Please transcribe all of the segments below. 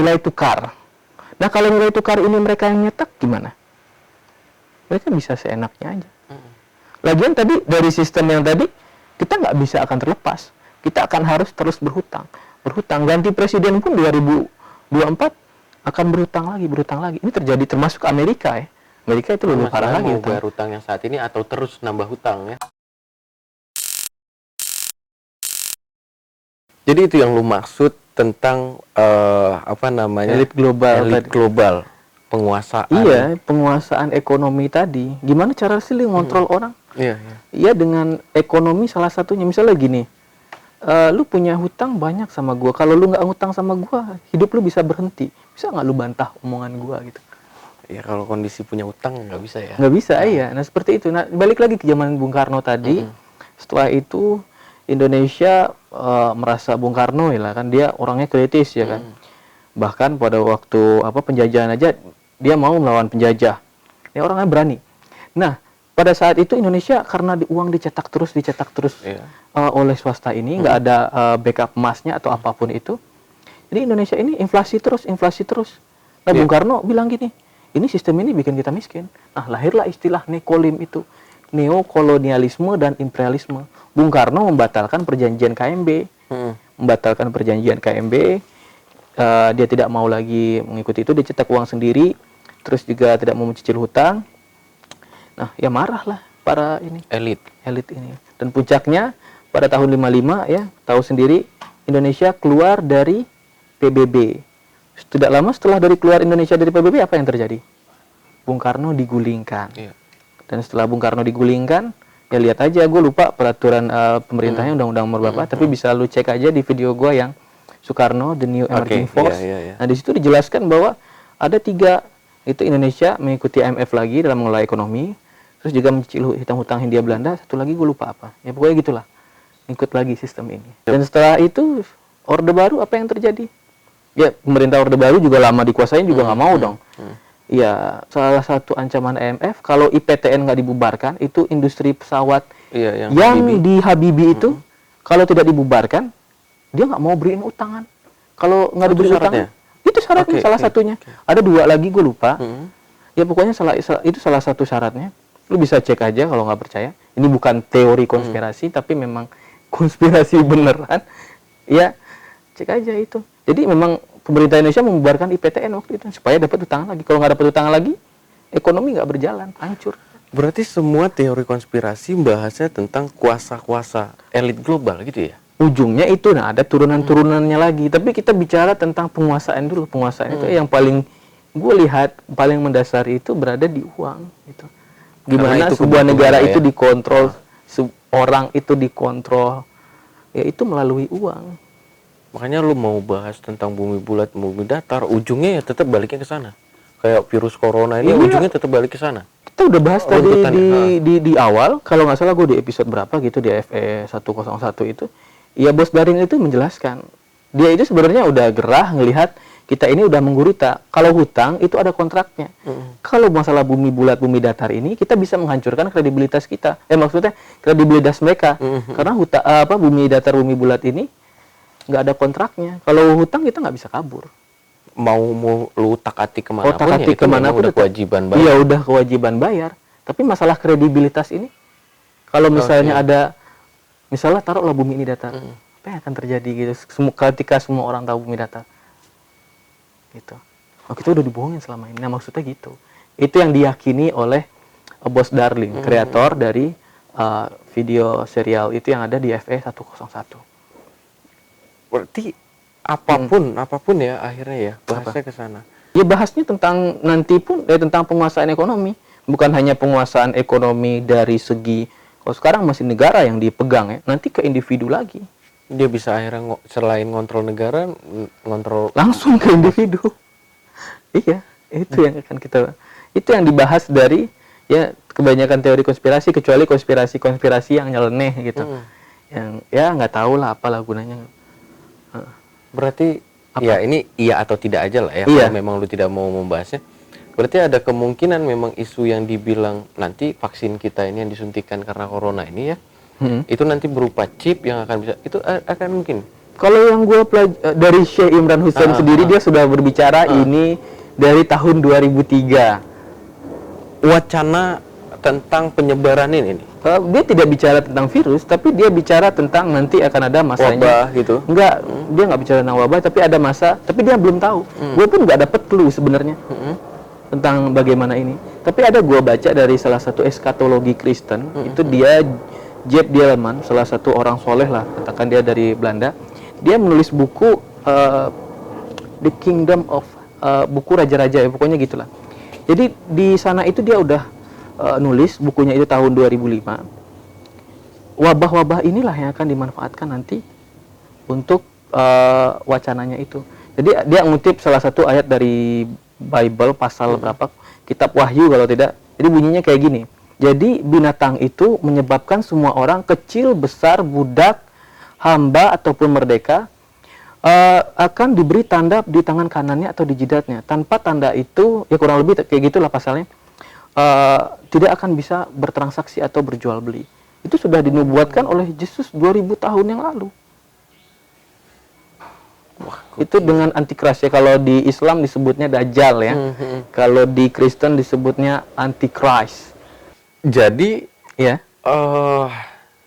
nilai tukar. Nah kalau nilai tukar ini mereka yang nyetak gimana? Mereka bisa seenaknya aja. Lagian tadi dari sistem yang tadi kita nggak bisa akan terlepas. Kita akan harus terus berhutang. Ganti presiden pun 2024 akan berhutang lagi. Ini terjadi termasuk Amerika ya. Amerika itu lebih parah lagi. Mau bayar hutang yang saat ini atau terus nambah hutang ya? Jadi itu yang lu maksud tentang elit global, penguasaan. Iya, penguasaan ekonomi tadi. Gimana cara sih lu ngontrol orang? Iya, dengan ekonomi salah satunya. Misalnya gini, lu punya hutang banyak sama gua. Kalau lu nggak ngutang sama gua, hidup lu bisa berhenti. Bisa nggak lu bantah omongan gua gitu? Ya kalau kondisi punya hutang nggak bisa ya. Nggak bisa, iya. Nah seperti itu. Nah balik lagi ke zaman Bung Karno tadi. Setelah itu Indonesia merasa Bung Karno ya kan, dia orangnya kritis ya kan. Bahkan pada waktu penjajahan aja dia mau melawan penjajah. Dia orangnya berani. Nah pada saat itu Indonesia karena uang dicetak terus oleh swasta ini, nggak ada backup emasnya atau apapun itu. Jadi Indonesia ini inflasi terus. Nah Bung Karno bilang gini, ini sistem ini bikin kita miskin. Nah lahirlah istilah nekolim itu, neokolonialisme dan imperialisme. Bung Karno membatalkan perjanjian KMB, dia tidak mau lagi mengikuti itu, dia cetak uang sendiri, terus juga tidak mau mencicil hutang. Nah, ya marahlah para elit ini. Dan puncaknya pada tahun 55 ya, tahu sendiri Indonesia keluar dari PBB. Tidak lama setelah keluar Indonesia dari PBB, apa yang terjadi? Bung Karno digulingkan. Dan setelah Bung Karno digulingkan, ya lihat aja, gue lupa peraturan pemerintahnya undang-undang nomor berapa, tapi bisa lu cek aja di video gue yang Soekarno The New Emerging Force. Nah di situ dijelaskan bahwa ada 3, itu Indonesia mengikuti IMF lagi dalam mengelola ekonomi, terus juga mencicil hutang-hutang Hindia Belanda, satu lagi gue lupa apa. Ya pokoknya gitulah, ikut lagi sistem ini. Dan setelah itu Orde Baru apa yang terjadi? Ya pemerintah Orde Baru juga lama dikuasain juga nggak mau dong. Ya, salah satu ancaman IMF kalau IPTN nggak dibubarkan, itu industri pesawat yang di Habibie itu, kalau tidak dibubarkan, dia nggak mau beriin utangan. Kalau nggak diberi utangan, itu syaratnya salah satunya. Ada 2 lagi gue lupa. Ya pokoknya itu salah satu syaratnya. Lu bisa cek aja kalau nggak percaya. Ini bukan teori konspirasi, tapi memang konspirasi beneran. Ya, cek aja itu. Jadi memang pemerintah Indonesia membubarkan IPTN waktu itu supaya dapat utangan lagi. Kalau nggak dapat utangan lagi, ekonomi nggak berjalan, hancur. Berarti semua teori konspirasi bahasnya tentang kuasa-kuasa elit global gitu ya? Ujungnya itu, nah ada turunan-turunannya lagi. Tapi kita bicara tentang penguasaan dulu. Penguasaan itu yang paling gue lihat paling mendasari itu berada di uang. Gitu. Gimana itu sebuah negara itu dikontrol, orang itu dikontrol, ya itu melalui uang. Makanya lu mau bahas tentang bumi bulat, bumi datar, ujungnya ya tetap baliknya ke sana. Kayak virus corona ini ujungnya tetap balik ke sana. Kita udah bahas tadi di awal, kalau nggak salah gue di episode berapa gitu, di FE 101 itu, ya Bos Darin itu menjelaskan. Dia itu sebenarnya udah gerah ngelihat kita ini udah menggurita. Kalau hutang itu ada kontraknya. Kalau masalah bumi bulat, bumi datar ini, kita bisa menghancurkan kredibilitas kita. Maksudnya kredibilitas mereka. Karena bumi datar, bumi bulat ini nggak ada kontraknya. Kalau hutang kita nggak bisa kabur. Mau lu takati kemanapun ya, itu udah kewajiban bayar. Iya, udah kewajiban bayar. Tapi masalah kredibilitas ini, kalau misalnya ada, misalnya taruhlah bumi ini datar, apa yang akan terjadi gitu? Ketika semua orang tahu bumi datar, gitu. Kita udah dibohongin selama ini. Nah maksudnya gitu. Itu yang diyakini oleh Bos Darling, kreator dari video serial itu yang ada di FE 101. Berarti apapun ya akhirnya ya bahasnya ke sana. Ya bahasnya tentang nanti pun tentang penguasaan ekonomi, bukan hanya penguasaan ekonomi dari segi kalau sekarang masih negara yang dipegang ya, nanti ke individu lagi. Dia bisa akhirnya selain ngontrol negara, ngontrol langsung ke individu. Iya, itu yang akan itu yang dibahas dari ya kebanyakan teori konspirasi, kecuali konspirasi yang nyeleneh gitu. Yang ya nggak tahu lah apalah gunanya. Berarti ya ini iya atau tidak aja lah ya. Kalau memang lu tidak mau membahasnya, berarti ada kemungkinan memang isu yang dibilang nanti vaksin kita ini yang disuntikan karena corona ini ya, itu nanti berupa chip yang akan bisa, itu akan mungkin. Kalau yang gue dari Syekh Imran Hussein sendiri, dia sudah berbicara ini dari tahun 2003. Wacana tentang penyebaran ini nih. Dia tidak bicara tentang virus, tapi dia bicara tentang nanti akan ada masanya. Wabah gitu. Enggak, dia nggak bicara tentang wabah, tapi ada masa, tapi dia belum tahu. Gue pun nggak dapet clue sebenarnya tentang bagaimana ini. Tapi ada gue baca dari salah satu eskatologi Kristen, itu dia Jeb Dielman, salah satu orang soleh lah, katakan dia dari Belanda. Dia menulis buku The Kingdom of buku raja-raja ya, pokoknya gitulah. Jadi di sana itu dia udah nulis bukunya itu tahun 2005. Wabah-wabah inilah yang akan dimanfaatkan nanti untuk wacananya itu. Jadi dia ngutip salah satu ayat dari Bible pasal berapa, kitab Wahyu kalau tidak. Jadi bunyinya kayak gini. Jadi binatang itu menyebabkan semua orang, kecil, besar, budak, hamba ataupun merdeka, akan diberi tanda di tangan kanannya atau di jidatnya. Tanpa tanda itu, ya kurang lebih kayak gitulah pasalnya, tidak akan bisa bertransaksi atau berjual beli. Itu sudah dinubuatkan oleh Yesus 2000 tahun yang lalu. Wah, itu dengan antikris ya. Kalau di Islam disebutnya Dajjal ya. Kalau di Kristen disebutnya Antikris. Jadi ya,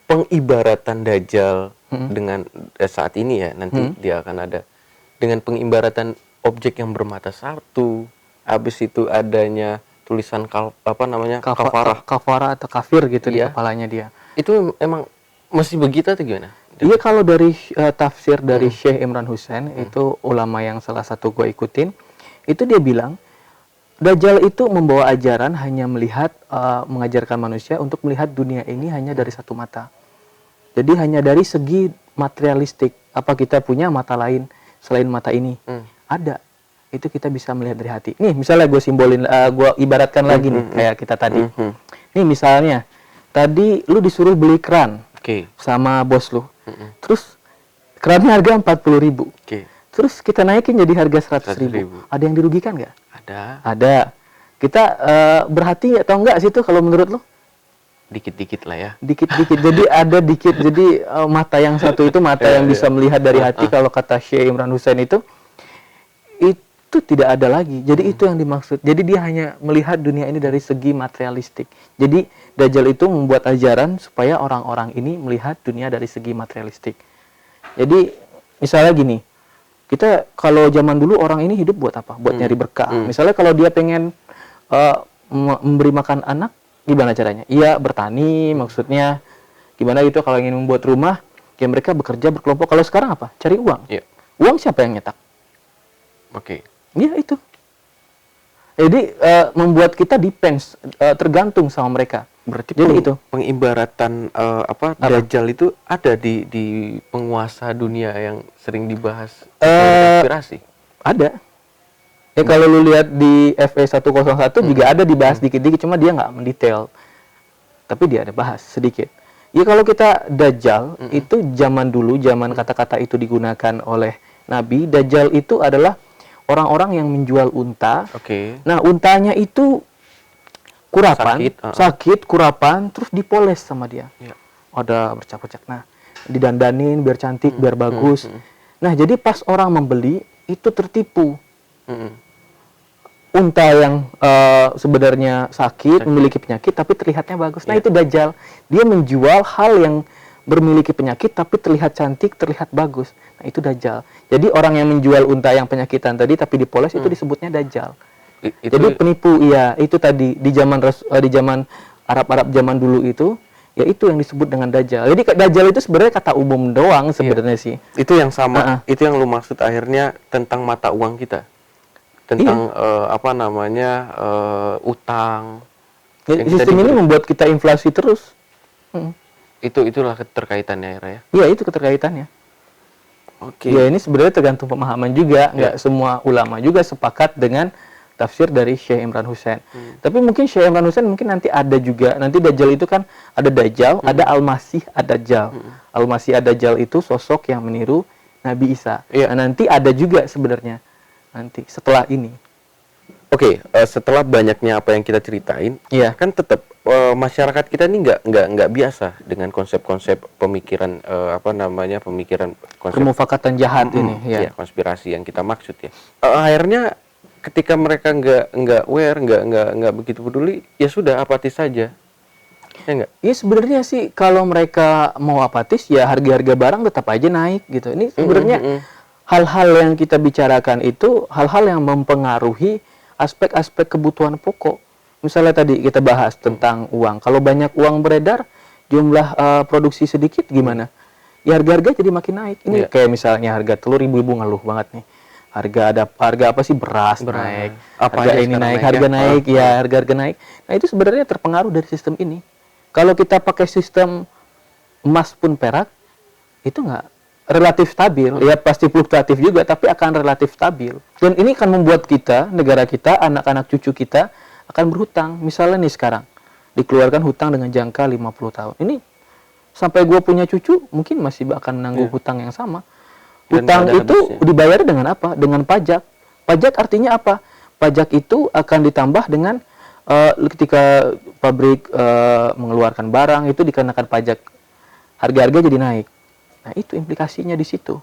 pengibaratan Dajjal dengan saat ini ya, nanti dia akan ada dengan pengibaratan objek yang bermata satu. Habis itu adanya tulisan kafara atau kafir gitu di Iya. kepalanya dia. Itu emang masih begitu atau gimana? Iya, kalau dari tafsir dari Syekh Imran Hussein, itu ulama yang salah satu gue ikutin, itu dia bilang Dajjal itu membawa ajaran hanya melihat, mengajarkan manusia untuk melihat dunia ini hanya dari satu mata. Jadi hanya dari segi materialistik. Apa kita punya mata lain selain mata ini? Ada. Itu kita bisa melihat dari hati. Nih misalnya gue simbolin, gue ibaratkan lagi nih kayak kita tadi. Nih misalnya, tadi lu disuruh beli keran sama bos lu. Terus kerannya harga 40.000. Terus kita naikin jadi harga 100.000. Ada yang dirugikan nggak? Ada. Kita berhati atau enggak sih itu kalau menurut lo? Dikit-dikit lah ya. Dikit-dikit. Jadi ada dikit. Jadi mata yang satu itu mata yang bisa melihat dari hati. Kalau kata Syekh Imran Hussein itu tidak ada lagi. Jadi itu yang dimaksud. Jadi dia hanya melihat dunia ini dari segi materialistik. Jadi Dajjal itu membuat ajaran supaya orang-orang ini melihat dunia dari segi materialistik. Jadi misalnya gini, kita kalau zaman dulu orang ini hidup buat apa? Buat nyari berkah. Misalnya kalau dia pengen memberi makan anak, gimana caranya? Iya bertani, maksudnya gimana gitu. Kalau ingin membuat rumah, ya mereka bekerja berkelompok. Kalau sekarang apa? Cari uang. Uang siapa yang nyetak? Iya itu. Jadi membuat kita depends, tergantung sama mereka. Berarti jadi itu pengibaratan Dajjal itu ada di penguasa dunia yang sering dibahas konspirasi. Ada. Ya kalau lu lihat di FE 101 juga ada dibahas dikit-dikit, cuma dia nggak mendetail. Tapi dia ada bahas sedikit. Ya kalau kita Dajjal itu zaman dulu, zaman kata-kata itu digunakan oleh Nabi, Dajjal itu adalah orang-orang yang menjual unta. Nah, untanya itu kurapan, sakit, kurapan, terus dipoles sama dia. Ada bercak-bercak. Nah, didandanin biar cantik, biar bagus. Nah, jadi pas orang membeli itu tertipu. Unta yang sebenarnya sakit, memiliki penyakit, tapi terlihatnya bagus. Nah, itu Dajjal. Dia menjual hal yang memiliki penyakit, tapi terlihat cantik, terlihat bagus. Nah, itu Dajjal. Jadi orang yang menjual unta yang penyakitan tadi, tapi dipoles, itu disebutnya Dajjal. Jadi penipu, iya. Itu tadi di zaman Arab zaman dulu itu, ya itu yang disebut dengan Dajjal. Jadi Dajjal itu sebenarnya kata umum doang sebenarnya sih. Itu yang sama. Itu yang lu maksud akhirnya tentang mata uang kita. Tentang utang. Sistem ini membuat kita inflasi terus. Itulah keterkaitannya ya. Iya, itu keterkaitannya. Ya ini sebenarnya tergantung pemahaman juga. Nggak semua ulama juga sepakat dengan tafsir dari Syekh Imran Hussein. Tapi mungkin Syekh Imran Hussein mungkin nanti ada juga. Nanti Dajjal itu kan ada Dajjal, ada Al-Masih Ad-Dajjal. Al-Masih Ad-Dajjal itu sosok yang meniru Nabi Isa. Nah, nanti ada juga sebenarnya nanti setelah ini. Setelah banyaknya apa yang kita ceritain, kan tetap masyarakat kita ini nggak biasa dengan konsep-konsep pemikiran pemikiran konsep Permufakatan jahat ini, ya. ya, konspirasi yang kita maksud ya. Akhirnya ketika mereka nggak aware, nggak begitu peduli, ya sudah apatis saja. Ya nggak? Ya sebenarnya sih kalau mereka mau apatis ya harga-harga barang tetap aja naik gitu. Ini sebenarnya hal-hal yang kita bicarakan itu hal-hal yang mempengaruhi aspek-aspek kebutuhan pokok. Misalnya tadi kita bahas tentang uang. Kalau banyak uang beredar, jumlah produksi sedikit gimana? Ya harga-harga jadi makin naik. Ini kayak misalnya harga telur, ibu-ibu ngeluh banget nih. Harga apa sih, beras naik, harga ini naik, harga naik, ya harga-harga naik. Nah itu sebenarnya terpengaruh dari sistem ini. Kalau kita pakai sistem emas pun perak, itu nggak relatif stabil. Ya pasti fluktuatif juga, tapi akan relatif stabil. Dan ini akan membuat kita, negara kita, anak-anak cucu kita akan berhutang. Misalnya nih sekarang dikeluarkan hutang dengan jangka 50 tahun. Ini sampai gue punya cucu mungkin masih akan menanggung hutang yang sama. Hutang itu dibayar dengan apa? Dengan pajak. Pajak artinya apa? Pajak itu akan ditambah dengan ketika pabrik mengeluarkan barang itu dikenakan pajak. Harga-harga jadi naik. Nah, itu implikasinya di situ.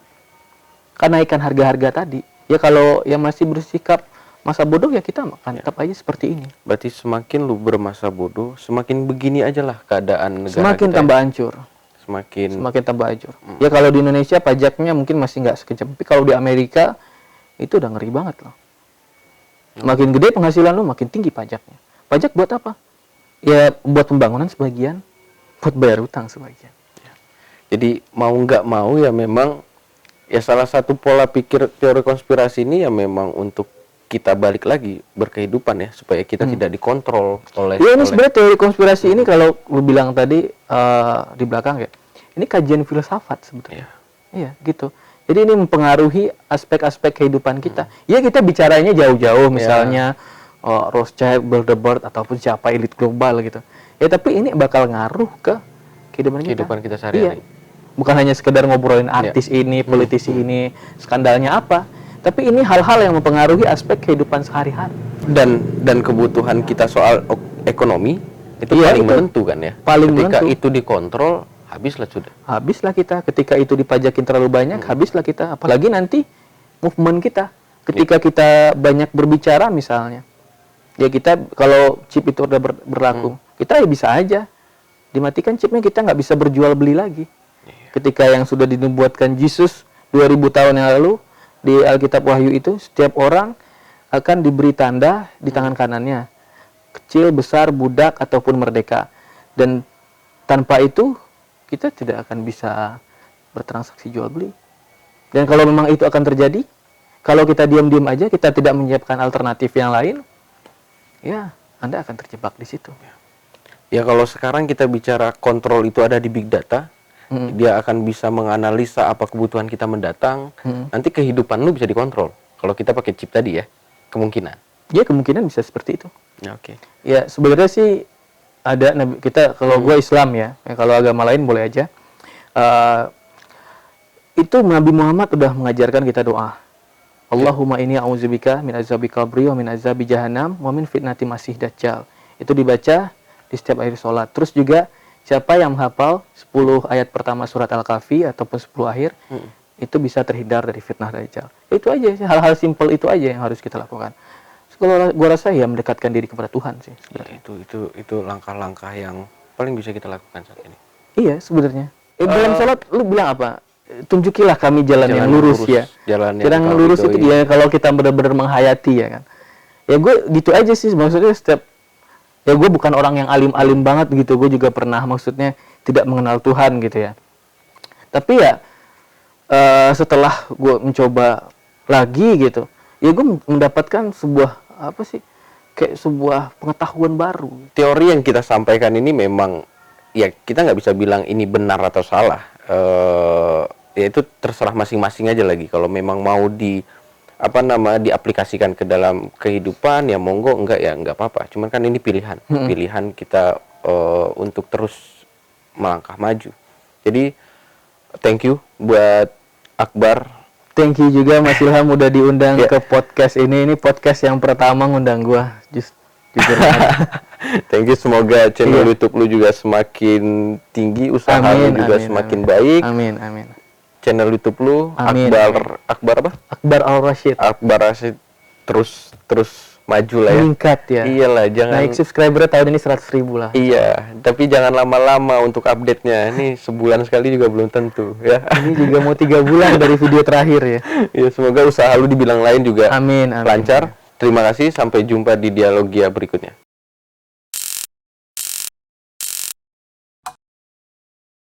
Kenaikan harga-harga tadi. Ya kalau yang masih bersikap masa bodoh ya kita makan tetap aja seperti ini. Berarti semakin lu bermasa bodoh, semakin begini aja lah keadaan negara semakin kita. Tambah hancur. Semakin tambah hancur. Ya kalau di Indonesia pajaknya mungkin masih nggak sekejam, tapi kalau di Amerika itu udah ngeri banget loh. Makin gede penghasilan lu, makin tinggi pajaknya. Pajak buat apa? Ya buat pembangunan sebagian, buat bayar utang sebagian. Jadi mau nggak mau ya memang ya salah satu pola pikir teori konspirasi ini ya memang untuk kita balik lagi berkehidupan ya supaya kita tidak dikontrol oleh. Ya ini sebenarnya teori konspirasi ini kalau lu bilang tadi di belakang ya, ini kajian filsafat sebetulnya. Iya gitu. Jadi ini mempengaruhi aspek-aspek kehidupan kita. Ya kita bicaranya jauh-jauh misalnya Rothschild, Bilderberg ataupun siapa elit global gitu. Ya tapi ini bakal ngaruh ke kehidupan kita sehari-hari. Iya. Bukan hanya sekedar ngobrolin artis ini, politisi ini, skandalnya apa. Tapi ini hal-hal yang mempengaruhi aspek kehidupan sehari-hari. Dan kebutuhan kita soal ekonomi itu paling menentu kan ya. Ketika itu dikontrol, habislah sudah. Habislah kita. Ketika itu dipajakin terlalu banyak, habislah kita. Apalagi nanti movement kita. Ketika kita banyak berbicara misalnya. Ya kita kalau chip itu udah berlaku, kita ya bisa aja dimatikan chipnya, kita nggak bisa berjual beli lagi. Ketika yang sudah dinubuatkan Yesus 2000 tahun yang lalu di Alkitab Wahyu itu, setiap orang akan diberi tanda di tangan kanannya, kecil, besar, budak ataupun merdeka. Dan tanpa itu kita tidak akan bisa bertransaksi jual beli. Dan kalau memang itu akan terjadi, kalau kita diam-diam aja, kita tidak menyiapkan alternatif yang lain, ya Anda akan terjebak di situ. Ya kalau sekarang kita bicara kontrol itu ada di big data, dia akan bisa menganalisa apa kebutuhan kita mendatang. Nanti kehidupan lu bisa dikontrol. Kalau kita pakai chip tadi ya, kemungkinan. Ya kemungkinan bisa seperti itu. Ya, oke. Ya sebenarnya sih ada kita kalau gue Islam ya, kalau agama lain boleh aja. Itu Nabi Muhammad udah mengajarkan kita doa. Allahumma inni a'udzubika min azabi qabri wa min azabi jahannam wa min fitnati masih dajjal. Itu dibaca di setiap akhir sholat. Terus juga siapa yang menghafal 10 ayat pertama surat Al-Kahfi ataupun 10 akhir, itu bisa terhindar dari fitnah Dajjal. Itu aja sih, hal-hal simpel itu aja yang harus kita lakukan. Kalau gua rasa ya mendekatkan diri kepada Tuhan sih sebenarnya. Ya, itu langkah-langkah yang paling bisa kita lakukan saat ini. Iya, sebenarnya. Dalam sholat lu bilang apa? Tunjukilah kami jalan yang lurus ya. Jalan yang lurus itu ya kalau kita benar-benar menghayati ya kan. Ya gue gitu aja sih, maksudnya setiap ya gue bukan orang yang alim-alim banget gitu, gue juga pernah maksudnya tidak mengenal Tuhan gitu ya. Tapi ya setelah gue mencoba lagi gitu, ya gue mendapatkan sebuah kayak sebuah pengetahuan baru. Teori yang kita sampaikan ini memang ya kita nggak bisa bilang ini benar atau salah. Ya itu terserah masing-masing aja lagi. Kalau memang mau diaplikasikan ke dalam kehidupan ya monggo, enggak ya enggak apa-apa. Cuman kan ini pilihan kita untuk terus melangkah maju. Jadi thank you buat Akbar, thank you juga Mas Ilham udah diundang ke podcast ini podcast yang pertama ngundang gua jujur Thank you, semoga channel Iya. YouTube lu juga semakin tinggi, usaha Amin, lu juga amin, semakin amin. baik. Amin, amin. Channel YouTube lu Amin, Akbar apa? Akbar Al-Rashid. Akbar Rashid terus maju lah ya. Meningkat ya. Iyalah, jangan. Naik subscriber tahun ini 100.000 lah. Iya, tapi jangan lama-lama untuk update-nya. Ini sebulan sekali juga belum tentu ya. Ini juga mau 3 bulan dari video terakhir ya. Ya, semoga usaha lu di bidang lain juga Amin, amin. lancar. Terima kasih, sampai jumpa di Dialogia berikutnya.